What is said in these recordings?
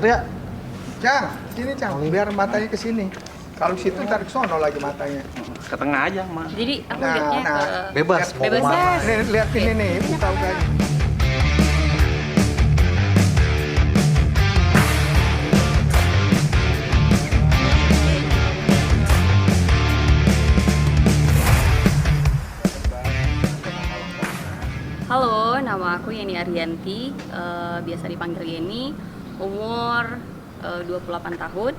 Ya, Cang, sini Cang, biar matanya ke sini. Kalau situ ntar ke sono lagi matanya. Ke tengah aja, Mas. Jadi aku lihatnya ke bebas mau Bebas. kemana. Nih, lihat ini nih, buka-buka. Halo, nama aku Yeni Arianti, biasa dipanggil Yeni, umur 28 tahun.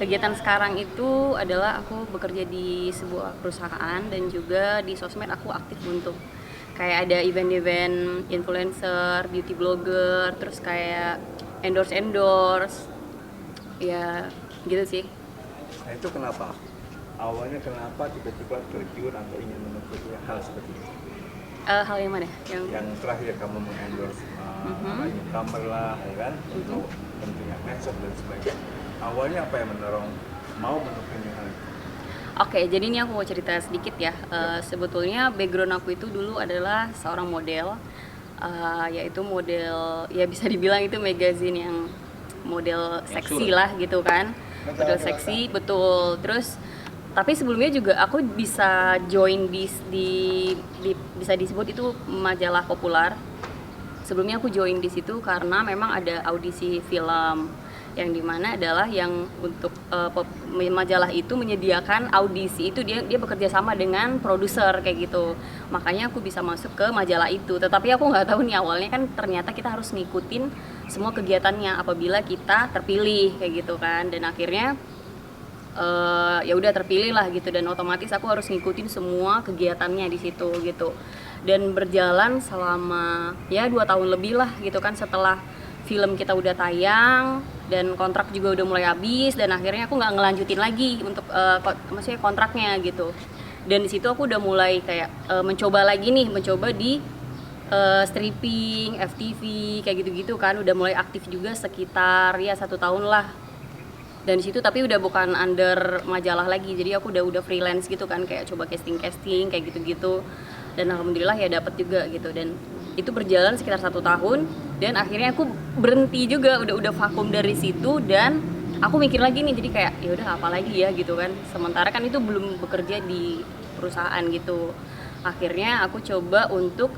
Kegiatan sekarang itu adalah aku bekerja di sebuah perusahaan dan juga di sosmed aku aktif untuk kayak ada event-event influencer, beauty blogger, terus kayak endorse, ya gitu sih. Nah itu kenapa? Awalnya kenapa tiba-tiba tergiur atau ingin menempuh hal seperti itu? Hal yang mana? Yang terakhir kamu mengendorse newcomer lah, ya kan? Untuk tentunya medsos dan sebagainya. Awalnya apa yang mendorong mau menempuh hal itu? Oke, jadi ini aku mau cerita sedikit ya. Sebetulnya background aku itu dulu adalah seorang model, yaitu model ya bisa dibilang itu magazine yang model seksi lah gitu kan, model seksi betul. Terus tapi sebelumnya juga aku bisa join di bisa disebut itu majalah populer. Sebelumnya aku join di situ karena memang ada audisi film yang dimana adalah yang untuk majalah itu menyediakan audisi itu dia bekerja sama dengan produser kayak gitu, makanya aku bisa masuk ke majalah itu. Tetapi aku nggak tahu nih awalnya kan ternyata kita harus ngikutin semua kegiatannya apabila kita terpilih kayak gitu kan, dan akhirnya ya udah terpilih lah gitu, dan otomatis aku harus ngikutin semua kegiatannya di situ gitu, dan berjalan selama ya 2 tahun lebih lah gitu kan setelah film kita udah tayang dan kontrak juga udah mulai habis, dan akhirnya aku nggak ngelanjutin lagi untuk maksudnya kontraknya gitu. Dan di situ aku udah mulai kayak mencoba di stripping, FTV kayak gitu-gitu kan, udah mulai aktif juga sekitar ya 1 tahun lah. Dan di situ tapi udah bukan under majalah lagi, jadi aku udah freelance gitu kan, kayak coba casting kayak gitu-gitu, dan alhamdulillah ya dapet juga gitu. Dan itu berjalan sekitar 1 tahun, dan akhirnya aku berhenti juga, udah vakum dari situ, dan aku mikir lagi nih, jadi kayak ya udah apa lagi ya gitu kan, sementara kan itu belum bekerja di perusahaan gitu. Akhirnya aku coba untuk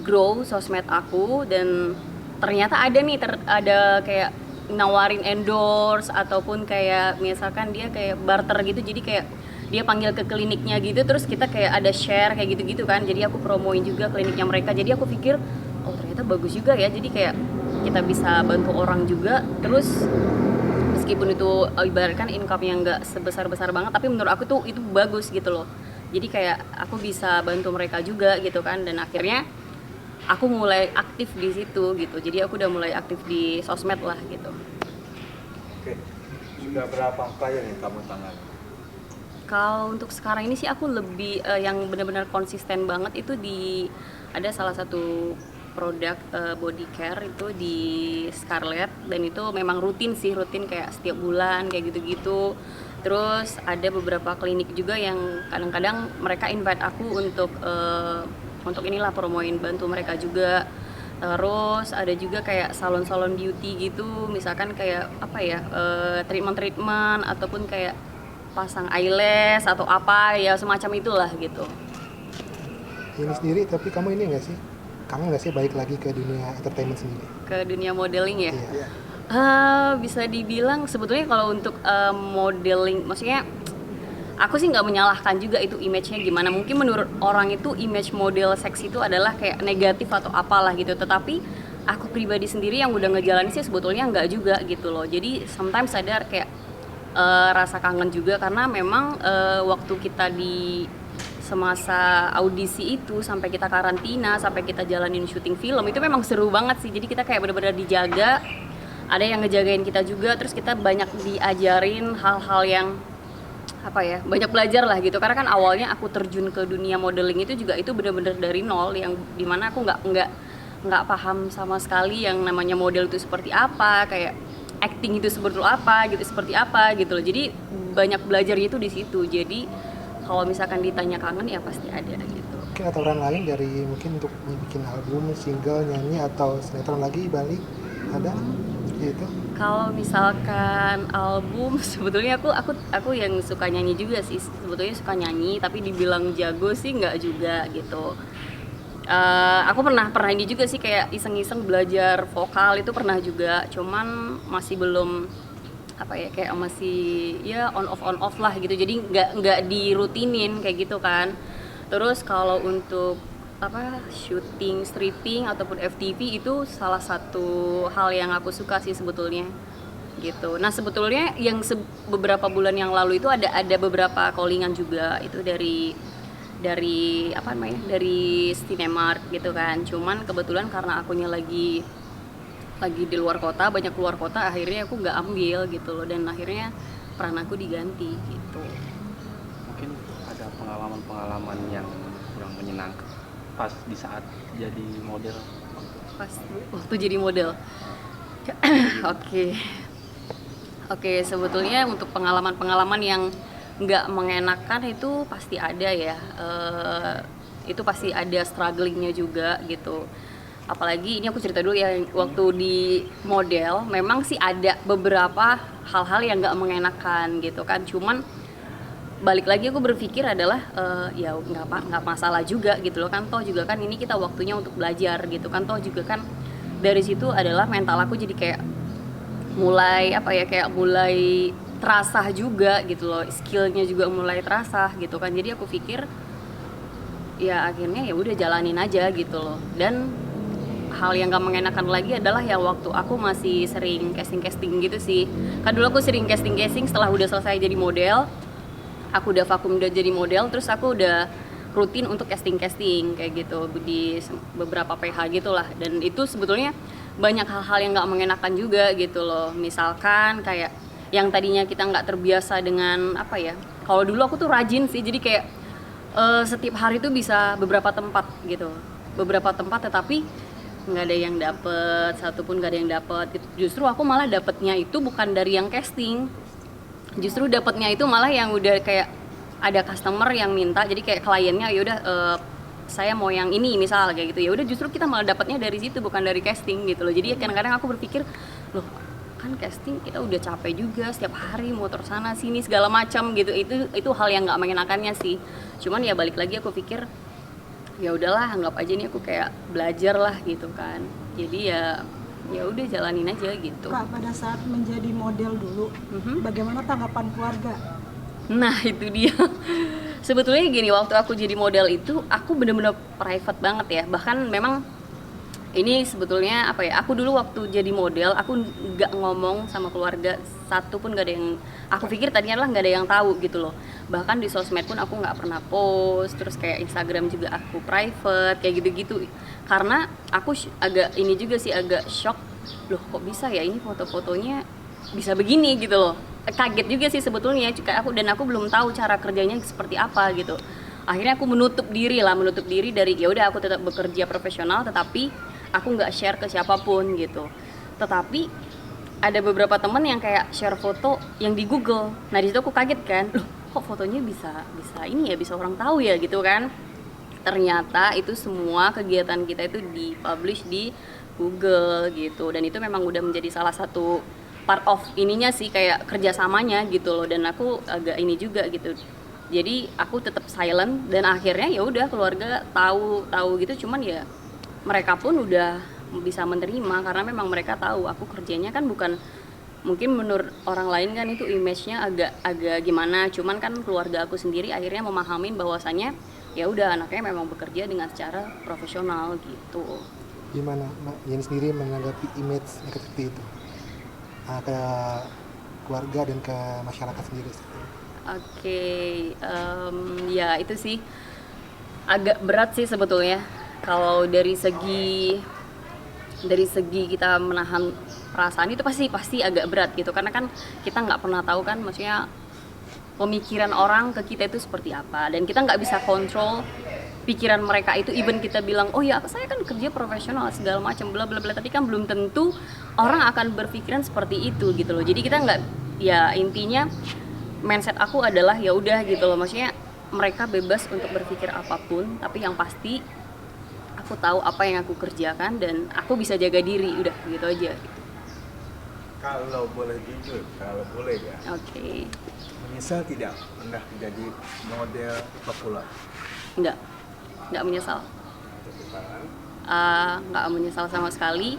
grow sosmed aku, dan ternyata ada nih ada kayak nawarin endorse ataupun kayak misalkan dia kayak barter gitu, jadi kayak dia panggil ke kliniknya gitu, terus kita kayak ada share kayak gitu-gitu kan, jadi aku promoin juga kliniknya mereka. Jadi aku pikir oh ternyata bagus juga ya, jadi kayak kita bisa bantu orang juga, terus meskipun itu ibaratkan income-nya nggak sebesar-besar banget, tapi menurut aku tuh itu bagus gitu loh. Jadi kayak aku bisa bantu mereka juga gitu kan, dan akhirnya aku mulai aktif di situ gitu. Jadi aku udah mulai aktif di sosmed lah gitu. Oke, sudah berapa klien yang kamu tangani? Kalau untuk sekarang ini sih aku lebih yang benar-benar konsisten banget itu ada salah satu produk body care itu di Scarlett, dan itu memang rutin kayak setiap bulan kayak gitu-gitu. Terus ada beberapa klinik juga yang kadang-kadang mereka invite aku untuk inilah promoin, bantu mereka juga. Terus ada juga kayak salon-salon beauty gitu, misalkan kayak apa ya, treatment ataupun kayak pasang eyelash atau apa ya semacam itulah gitu. Ini sendiri, tapi kamu ini nggak sih? Kangen nggak sih balik lagi ke dunia entertainment sendiri? Ke dunia modeling ya? Iya. Bisa dibilang sebetulnya kalau untuk modeling, maksudnya aku sih nggak menyalahkan juga itu image-nya gimana. Mungkin menurut orang itu image model seksi itu adalah kayak negatif atau apalah gitu. Tetapi aku pribadi sendiri yang udah ngejalanin sih sebetulnya nggak juga gitu loh. Jadi sometimes ada kayak rasa kangen juga, karena memang waktu kita di semasa audisi itu sampai kita karantina, sampai kita jalanin syuting film itu memang seru banget sih. Jadi kita kayak benar-benar dijaga, ada yang ngejagain kita juga, terus kita banyak diajarin hal-hal yang apa ya, banyak belajar lah gitu. Karena kan awalnya aku terjun ke dunia modeling itu juga itu benar-benar dari nol, yang dimana aku nggak paham sama sekali yang namanya model itu seperti apa, kayak acting itu seperti apa gitu loh. Jadi banyak belajarnya itu di situ. Jadi kalau misalkan ditanya kangen ya pasti ada gitu. Mungkin aturan lain dari mungkin untuk bikin album, single, nyanyi atau sinetron lagi balik, ada itu? Kalau misalkan album, sebetulnya aku yang suka nyanyi juga sih. Sebetulnya suka nyanyi, tapi dibilang jago sih nggak juga gitu. Aku pernah ini juga sih, kayak iseng-iseng belajar vokal itu pernah juga. Cuman masih belum apa ya, kayak masih ya on off lah gitu. Jadi nggak dirutinin kayak gitu kan. Terus kalau untuk apa syuting stripping ataupun FTV itu salah satu hal yang aku suka sih sebetulnya gitu. Nah sebetulnya yang beberapa bulan yang lalu itu ada beberapa callingan juga itu dari apa namanya, dari Cinemark gitu kan. Cuman kebetulan karena akunya lagi di luar kota, banyak keluar kota, akhirnya aku nggak ambil gitu loh, dan akhirnya peran aku diganti gitu. Mungkin ada pengalaman yang kurang menyenangkan pas di saat jadi model. Pas waktu jadi model. Oke, sebetulnya untuk pengalaman yang nggak mengenakan itu pasti ada ya. Itu pasti ada strugglingnya juga gitu. Apalagi ini aku cerita dulu ya, waktu di model memang sih ada beberapa hal-hal yang nggak mengenakan gitu kan. Cuman balik lagi aku berpikir adalah ya nggak masalah juga gitu loh kan, toh juga kan ini kita waktunya untuk belajar gitu kan, toh juga kan dari situ adalah mental aku jadi kayak mulai terasah juga gitu loh, skillnya juga mulai terasah gitu kan. Jadi aku pikir ya akhirnya ya udah jalanin aja gitu loh. Dan hal yang gak mengenakan lagi adalah yang waktu aku masih sering casting gitu sih. Kan dulu aku sering casting setelah udah selesai jadi model, aku udah vakum udah jadi model, terus aku udah rutin untuk casting kayak gitu di beberapa PH gitulah. Dan itu sebetulnya banyak hal-hal yang nggak mengenakan juga gitu loh. Misalkan kayak yang tadinya kita nggak terbiasa dengan apa ya, kalau dulu aku tuh rajin sih, jadi kayak setiap hari tuh bisa beberapa tempat tetapi nggak ada yang dapet, satupun nggak ada yang dapet gitu. Justru aku malah dapetnya itu bukan dari yang casting, justru dapetnya itu malah yang udah kayak ada customer yang minta, jadi kayak kliennya yaudah saya mau yang ini misal kayak gitu, ya udah justru kita malah dapetnya dari situ bukan dari casting gitu loh. Jadi kadang-kadang aku berpikir loh kan casting kita udah capek juga setiap hari motor sana sini segala macam gitu, itu hal yang nggak mengenakannya sih. Cuman ya balik lagi aku pikir ya udahlah, anggap aja ini aku kayak belajar lah gitu kan. Jadi ya udah jalanin aja gitu. Kak, pada saat menjadi model dulu, bagaimana tanggapan keluarga? Nah itu dia. Sebetulnya gini, waktu aku jadi model itu aku bener-bener private banget ya. Bahkan memang ini sebetulnya apa ya, aku dulu waktu jadi model aku nggak ngomong sama keluarga satu pun, nggak ada yang, aku pikir tadinya lah nggak ada yang tahu gitu loh. Bahkan di sosmed pun aku nggak pernah post, terus kayak Instagram juga aku private kayak gitu-gitu. Karena aku agak ini juga sih, agak shock, loh kok bisa ya ini foto-fotonya bisa begini gitu loh. Kaget juga sih sebetulnya, aku belum tahu cara kerjanya seperti apa gitu. Akhirnya aku menutup diri dari ya udah aku tetap bekerja profesional, tetapi aku nggak share ke siapapun gitu. Tetapi ada beberapa temen yang kayak share foto yang di Google. Nah di situ aku kaget kan, loh kok fotonya bisa ini ya, bisa orang tahu ya gitu kan. Ternyata itu semua kegiatan kita itu dipublish di Google gitu, dan itu memang udah menjadi salah satu part of ininya sih, kayak kerjasamanya gitu loh. Dan aku agak ini juga gitu, jadi aku tetap silent, dan akhirnya ya udah keluarga tahu gitu. Cuman ya mereka pun udah bisa menerima karena memang mereka tahu aku kerjanya kan bukan, mungkin menurut orang lain kan itu image-nya agak gimana, cuman kan keluarga aku sendiri akhirnya memahamin bahwasannya ya udah anaknya memang bekerja dengan secara profesional gitu. Gimana Mbak Yeni sendiri menanggapi image yang seperti itu ke keluarga dan ke masyarakat sendiri? Ya itu sih agak berat sih sebetulnya. Kalau dari segi kita menahan perasaan itu pasti agak berat gitu, karena kan kita nggak pernah tahu kan, maksudnya pemikiran orang ke kita itu seperti apa, dan kita nggak bisa kontrol pikiran mereka itu. Even kita bilang oh ya saya kan kerja profesional segala macam bla bla bla, tapi kan belum tentu orang akan berpikiran seperti itu gitu loh. Jadi kita nggak, ya intinya mindset aku adalah ya udah gitu loh, maksudnya mereka bebas untuk berpikir apapun, tapi yang pasti aku tahu apa yang aku kerjakan dan aku bisa jaga diri, udah gitu aja gitu. Kalau boleh jujur, kalau boleh ya, Oke. menyesal tidak pernah jadi model populer? Nggak menyesal. Tepuk tangan. Nggak menyesal sama sekali.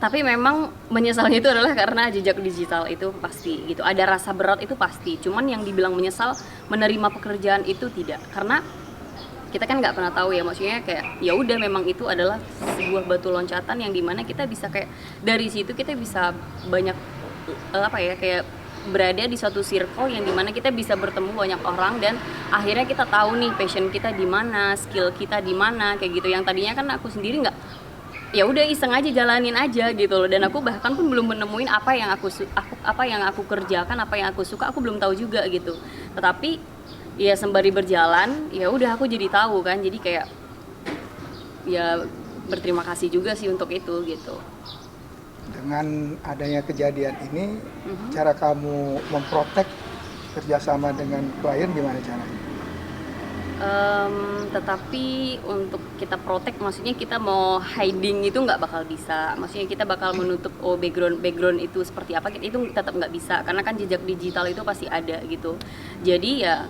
Tapi memang menyesalnya itu adalah karena jejak digital itu pasti gitu. Ada rasa berat itu pasti. Cuman yang dibilang menyesal menerima pekerjaan itu tidak. Karena kita kan nggak pernah tahu ya, maksudnya kayak ya udah memang itu adalah sebuah batu loncatan yang dimana kita bisa kayak dari situ kita bisa banyak kayak berada di suatu circle yang dimana kita bisa bertemu banyak orang dan akhirnya kita tahu nih passion kita di mana, skill kita di mana kayak gitu. Yang tadinya kan aku sendiri nggak, ya udah iseng aja jalanin aja gitu loh, dan aku bahkan pun belum menemuin apa yang aku kerjakan, apa yang aku suka, aku belum tahu juga gitu. Tetapi ya sembari berjalan ya udah aku jadi tahu kan, jadi kayak ya berterima kasih juga sih untuk itu gitu. Dengan adanya kejadian ini, cara kamu memprotek kerjasama dengan klien gimana caranya? Tetapi untuk kita protek, maksudnya kita mau hiding itu nggak bakal bisa. Maksudnya kita bakal menutup background itu seperti apa, itu tetap nggak bisa karena kan jejak digital itu pasti ada gitu. Jadi ya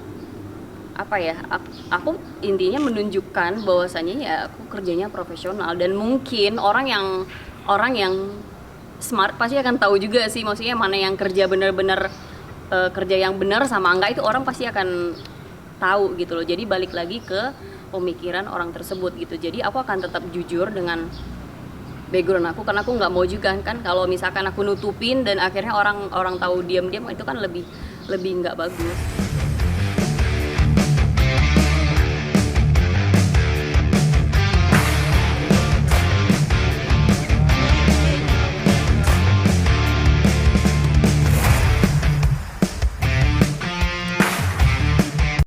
aku intinya menunjukkan bahwasannya ya aku kerjanya profesional, dan mungkin orang yang smart pasti akan tahu juga sih, maksudnya mana yang kerja benar-benar kerja yang benar sama enggak, itu orang pasti akan tahu gitu loh. Jadi balik lagi ke pemikiran orang tersebut gitu. Jadi aku akan tetap jujur dengan background aku, karena aku nggak mau juga kan kalau misalkan aku nutupin dan akhirnya orang tahu diam-diam, itu kan lebih nggak bagus.